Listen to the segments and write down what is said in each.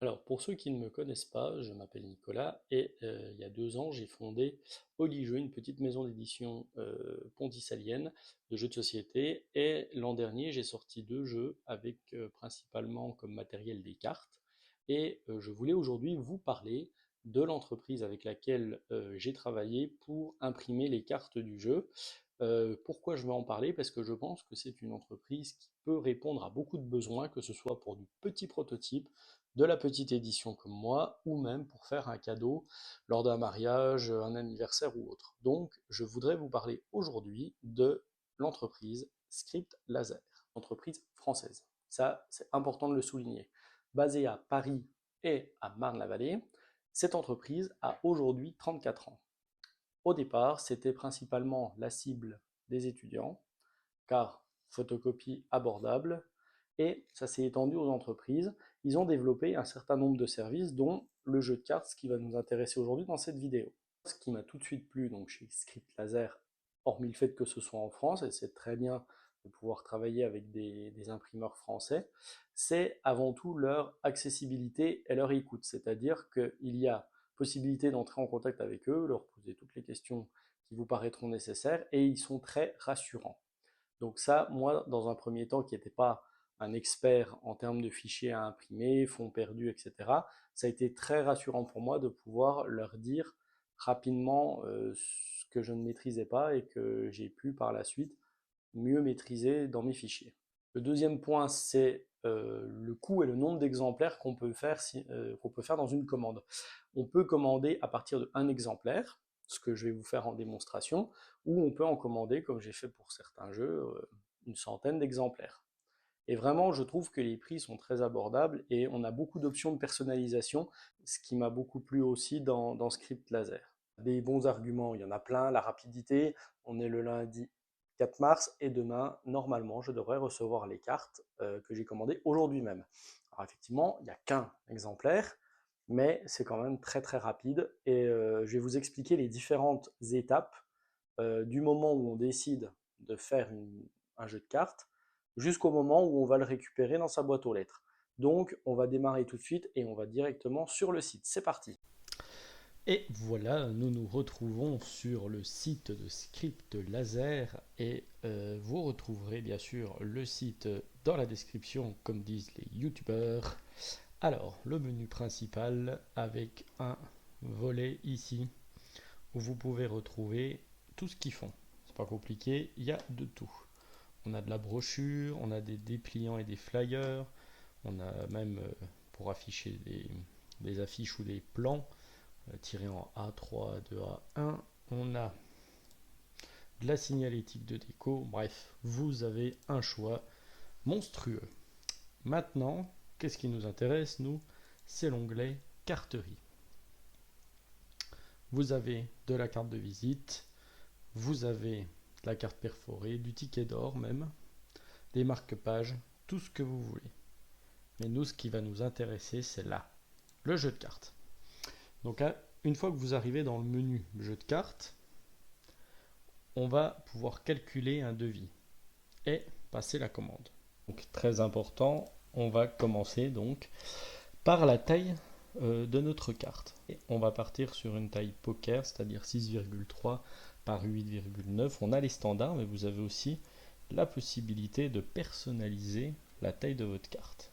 Alors, pour ceux qui ne me connaissent pas, je m'appelle Nicolas et il y a 2 ans, j'ai fondé Oli une petite maison d'édition ponticalienne de jeux de société. Et l'an dernier, j'ai sorti 2 jeux avec principalement comme matériel des cartes. Et je voulais aujourd'hui vous parler de l'entreprise avec laquelle j'ai travaillé pour imprimer les cartes du jeu. Pourquoi je vais en parler? Parce que je pense que c'est une entreprise qui peut répondre à beaucoup de besoins, que ce soit pour du petit prototype, de la petite édition comme moi, ou même pour faire un cadeau lors d'un mariage, un anniversaire ou autre. Donc, je voudrais vous parler aujourd'hui de l'entreprise Script Laser, entreprise française. Ça, c'est important de le souligner. Basée à Paris et à Marne-la-Vallée, cette entreprise a aujourd'hui 34 ans. Au départ, c'était principalement la cible des étudiants, car photocopie abordable, et ça s'est étendu aux entreprises. Ils ont développé un certain nombre de services, dont le jeu de cartes, ce qui va nous intéresser aujourd'hui dans cette vidéo. Ce qui m'a tout de suite plu donc chez Script Laser, hormis le fait que ce soit en France, et c'est très bien de pouvoir travailler avec des imprimeurs français, c'est avant tout leur accessibilité et leur écoute. C'est-à-dire qu'il y a possibilité d'entrer en contact avec eux, leur poser toutes les questions qui vous paraîtront nécessaires, et ils sont très rassurants. Donc ça, moi, dans un premier temps, qui n'était pas un expert en termes de fichiers à imprimer, fonds perdus, etc., ça a été très rassurant pour moi de pouvoir leur dire rapidement ce que je ne maîtrisais pas et que j'ai pu par la suite mieux maîtriser dans mes fichiers. Le deuxième point, c'est le coût et le nombre d'exemplaires qu'on peut faire dans une commande. On peut commander à partir de 1 exemplaire, ce que je vais vous faire en démonstration, ou on peut en commander, comme j'ai fait pour certains jeux, une centaine d'exemplaires. Et vraiment, je trouve que les prix sont très abordables et on a beaucoup d'options de personnalisation, ce qui m'a beaucoup plu aussi dans Script Laser. Des bons arguments, il y en a plein. La rapidité, on est le lundi 4 mars et demain, normalement, je devrais recevoir les cartes que j'ai commandées aujourd'hui même. Alors effectivement, il n'y a qu'un exemplaire, mais c'est quand même très très rapide et je vais vous expliquer les différentes étapes du moment où on décide de faire un jeu de cartes jusqu'au moment où on va le récupérer dans sa boîte aux lettres. Donc on va démarrer tout de suite et on va directement sur le site. C'est parti. Et voilà, nous nous retrouvons sur le site de Script Laser et vous retrouverez bien sûr le site dans la description comme disent les youtubeurs. Alors, le menu principal avec un volet ici où vous pouvez retrouver tout ce qu'ils font. C'est pas compliqué, il y a de tout. On a de la brochure, on a des dépliants et des flyers, on a même pour afficher des affiches ou des plans tirés en A3, A2, A1. On a de la signalétique de déco. Bref, vous avez un choix monstrueux. Maintenant, qu'est-ce qui nous intéresse, nous? C'est l'onglet carterie. Vous avez de la carte de visite, vous avez de la carte perforée, du ticket d'or même, des marque-pages, tout ce que vous voulez. Mais nous, ce qui va nous intéresser, c'est là, le jeu de cartes. Donc, une fois que vous arrivez dans le menu jeu de cartes, on va pouvoir calculer un devis et passer la commande. Donc, très important, on va commencer donc par la taille de notre carte. Et on va partir sur une taille poker, c'est-à-dire 6,3 par 8,9. On a les standards, mais vous avez aussi la possibilité de personnaliser la taille de votre carte.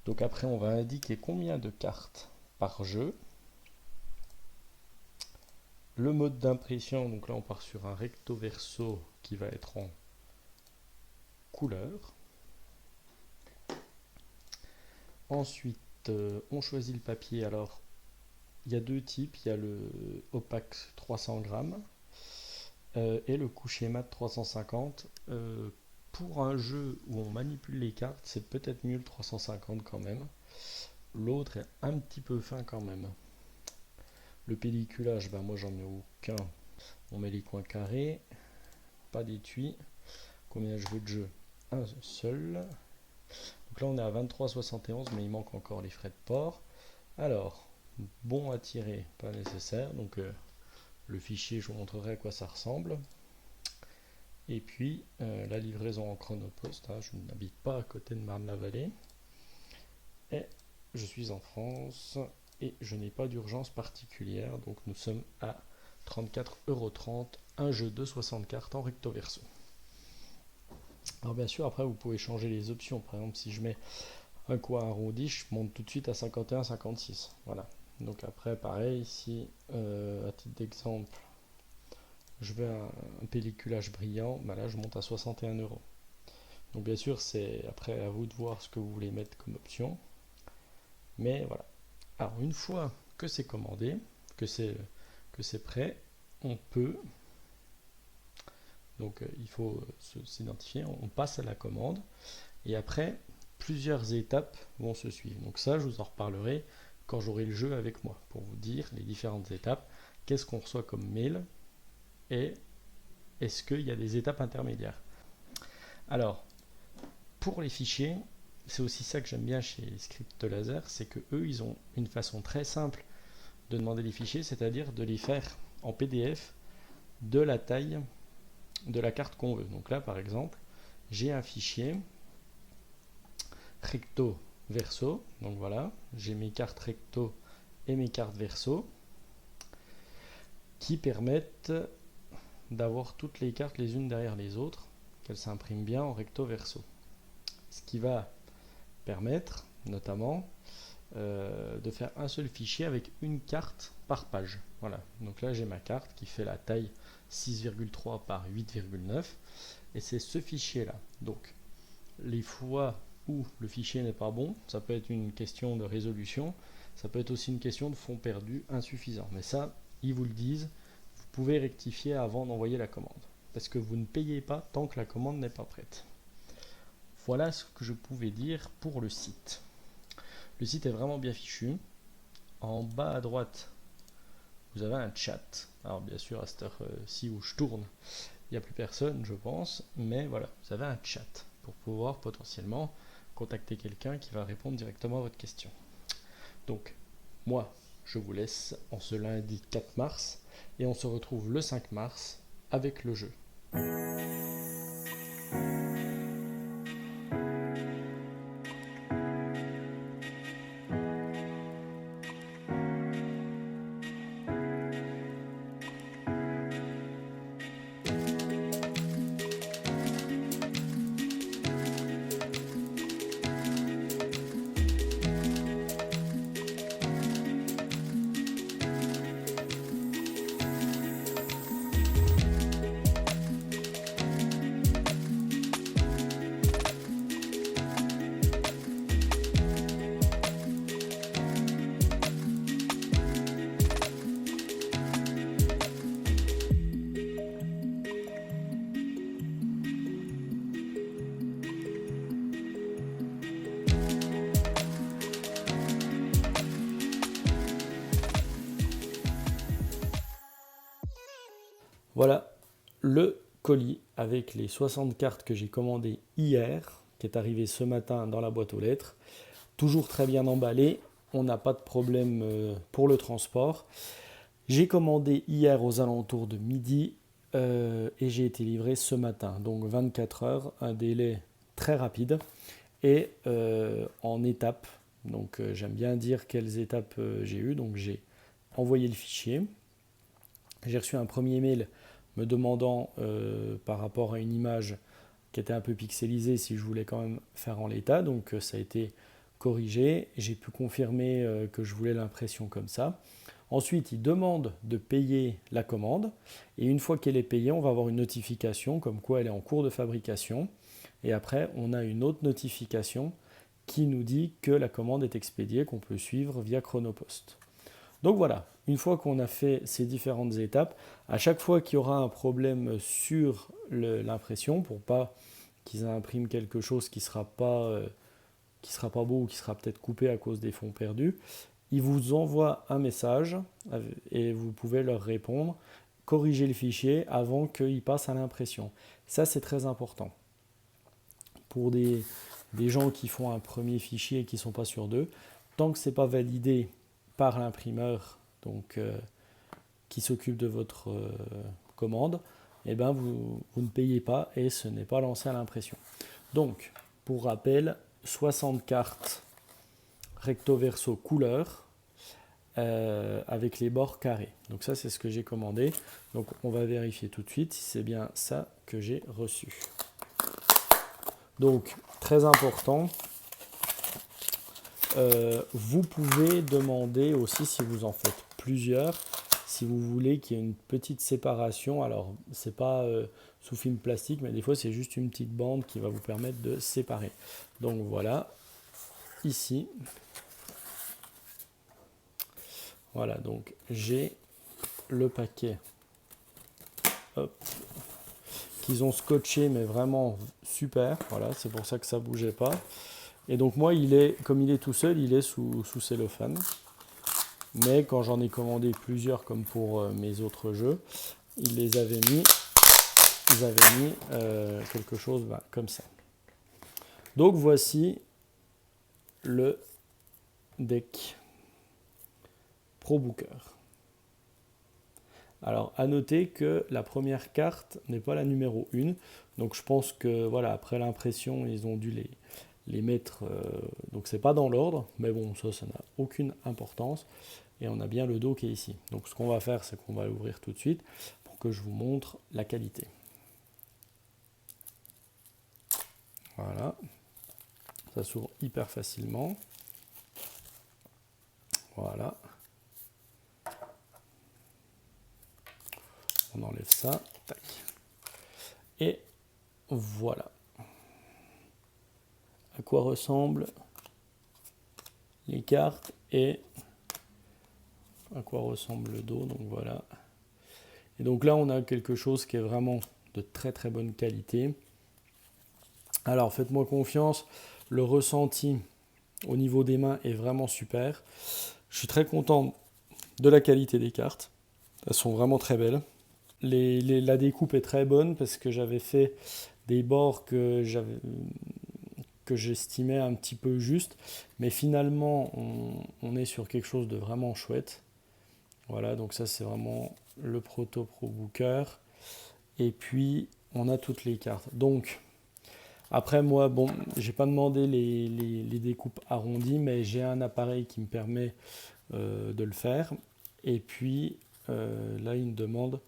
Donc après, on va indiquer combien de cartes par jeu. Le mode d'impression, donc là on part sur un recto verso qui va être en couleur. Ensuite, on choisit le papier. Alors, il y a deux types. Il y a le opaque 300 grammes et le coucher mat 350. Pour un jeu où on manipule les cartes, c'est peut-être mieux le 350 quand même. L'autre est un petit peu fin quand même. Le pelliculage, ben moi j'en ai aucun. On met les coins carrés, pas d'étui. Combien je veux de jeu? Un seul. Donc là on est à 23,71, mais il manque encore les frais de port. Alors, bon à tirer, pas nécessaire. Donc le fichier, je vous montrerai à quoi ça ressemble. Et puis la livraison en chronopost, hein, je n'habite pas à côté de Marne-la-Vallée. Et je suis en France et je n'ai pas d'urgence particulière, donc nous sommes à 34,30 €, un jeu de 60 cartes en recto verso. Alors bien sûr, après vous pouvez changer les options. Par exemple, si je mets un coup arrondi, je monte tout de suite à 51, 56. Voilà. Donc après, pareil, si à titre d'exemple, je veux un pelliculage brillant, bah là je monte à 61 €. Donc bien sûr, c'est après à vous de voir ce que vous voulez mettre comme option. Mais voilà. Alors une fois que c'est commandé, que c'est prêt, on peut, donc il faut s'identifier, on passe à la commande et après plusieurs étapes vont se suivre. Donc ça, je vous en reparlerai quand j'aurai le jeu avec moi pour vous dire les différentes étapes, qu'est-ce qu'on reçoit comme mail et est-ce qu'il y a des étapes intermédiaires. Alors, pour les fichiers, c'est aussi ça que j'aime bien chez ScriptLaser, c'est que eux, ils ont une façon très simple de demander les fichiers, c'est-à-dire de les faire en PDF de la taille de la carte qu'on veut. Donc là, par exemple, j'ai un fichier recto verso, donc voilà, j'ai mes cartes recto et mes cartes verso qui permettent d'avoir toutes les cartes les unes derrière les autres, qu'elles s'impriment bien en recto verso. Ce qui va permettre notamment de faire un seul fichier avec une carte par page. Voilà, donc là j'ai ma carte qui fait la taille 6,3 par 8,9 et c'est ce fichier là. Donc les fois où le fichier n'est pas bon, ça peut être une question de résolution, ça peut être aussi une question de fond perdu insuffisant. Mais ça, ils vous le disent, vous pouvez rectifier avant d'envoyer la commande. Parce que vous ne payez pas tant que la commande n'est pas prête. Voilà ce que je pouvais dire pour le site. Le site est vraiment bien fichu. En bas à droite, vous avez un chat. Alors bien sûr, à cette heure-ci où je tourne, il n'y a plus personne, je pense. Mais voilà, vous avez un chat pour pouvoir potentiellement contacter quelqu'un qui va répondre directement à votre question. Donc, moi, je vous laisse en ce lundi 4 mars et on se retrouve le 5 mars avec le jeu. Voilà le colis avec les 60 cartes que j'ai commandées hier, qui est arrivé ce matin dans la boîte aux lettres. Toujours très bien emballé, on n'a pas de problème pour le transport. J'ai commandé hier aux alentours de midi et j'ai été livré ce matin. Donc 24 heures, un délai très rapide et en étapes. Donc j'aime bien dire quelles étapes j'ai eues. Donc j'ai envoyé le fichier. J'ai reçu un premier mail me demandant par rapport à une image qui était un peu pixelisée si je voulais quand même faire en l'état. Donc ça a été corrigé. J'ai pu confirmer que je voulais l'impression comme ça. Ensuite, il demande de payer la commande. Et une fois qu'elle est payée, on va avoir une notification comme quoi elle est en cours de fabrication. Et après, on a une autre notification qui nous dit que la commande est expédiée, qu'on peut suivre via Chronopost. Donc voilà, une fois qu'on a fait ces différentes étapes, à chaque fois qu'il y aura un problème sur l'impression, pour pas qu'ils impriment quelque chose qui ne sera pas beau ou qui sera peut-être coupé à cause des fonds perdus, ils vous envoient un message et vous pouvez leur répondre, corriger le fichier avant qu'il passe à l'impression. Ça, c'est très important. Pour des gens qui font un premier fichier et qui ne sont pas sûrs d'eux, tant que ce n'est pas validé par l'imprimeur qui s'occupe de votre commande, eh ben vous ne payez pas et ce n'est pas lancé à l'impression. Donc, pour rappel, 60 cartes recto verso couleur avec les bords carrés. Donc ça, c'est ce que j'ai commandé. Donc on va vérifier tout de suite si c'est bien ça que j'ai reçu. Donc très important, vous pouvez demander aussi, si vous en faites plusieurs, si vous voulez qu'il y ait une petite séparation. Alors c'est pas sous film plastique, mais des fois c'est juste une petite bande qui va vous permettre de séparer. Donc voilà, ici, voilà, donc j'ai le paquet, hop, qu'ils ont scotché, mais vraiment super. Voilà, c'est pour ça que ça bougeait pas. Et donc moi, comme il est tout seul, il est sous cellophane. Mais quand j'en ai commandé plusieurs, comme pour mes autres jeux, ils avaient mis quelque chose comme ça. Donc voici le deck Pro Booker. Alors à noter que la première carte n'est pas la numéro 1. Donc je pense que voilà, après l'impression, ils ont dû les mettre. Donc c'est pas dans l'ordre, mais bon, ça n'a aucune importance. Et on a bien le dos qui est ici. Donc ce qu'on va faire, c'est qu'on va l'ouvrir tout de suite pour que je vous montre la qualité. Voilà. Ça s'ouvre hyper facilement. Voilà. On enlève ça. Tac. Et voilà. À quoi ressemblent les cartes et à quoi ressemble le dos. Donc voilà. Et donc là, on a quelque chose qui est vraiment de très très bonne qualité. Alors faites-moi confiance, le ressenti au niveau des mains est vraiment super. Je suis très content de la qualité des cartes. Elles sont vraiment très belles. La découpe est très bonne parce que j'avais fait des bords que j'estimais un petit peu juste. Mais finalement, on est sur quelque chose de vraiment chouette. Voilà, donc ça c'est vraiment le Proto Pro Booker. Et puis, on a toutes les cartes. Donc, après moi, bon, j'ai pas demandé les découpes arrondies, mais j'ai un appareil qui me permet de le faire. Et puis, là, il ne demande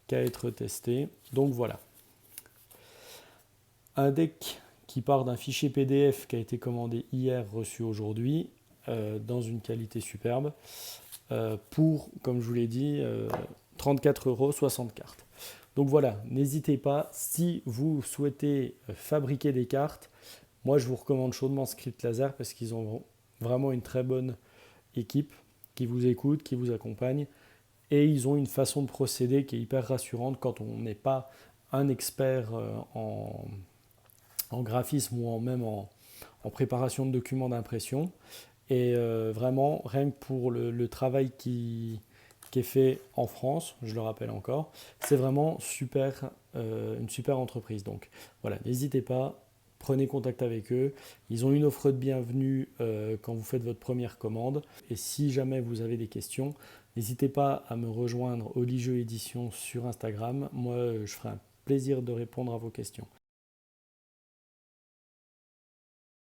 qu'à être testé. Donc voilà. Un deck qui part d'un fichier PDF qui a été commandé hier, reçu aujourd'hui, dans une qualité superbe, pour, comme je vous l'ai dit, 34 €, 60 cartes. Donc voilà, n'hésitez pas, si vous souhaitez fabriquer des cartes, moi je vous recommande chaudement Script Laser parce qu'ils ont vraiment une très bonne équipe qui vous écoute, qui vous accompagne, et ils ont une façon de procéder qui est hyper rassurante quand on n'est pas un expert en graphisme ou même en préparation de documents d'impression. Et vraiment, rien que pour le travail qui est fait en France, je le rappelle encore, c'est vraiment super, une super entreprise. Donc voilà, n'hésitez pas, prenez contact avec eux. Ils ont une offre de bienvenue quand vous faites votre première commande. Et si jamais vous avez des questions, n'hésitez pas à me rejoindre Oli Jeux Édition sur Instagram. Moi, je ferai un plaisir de répondre à vos questions.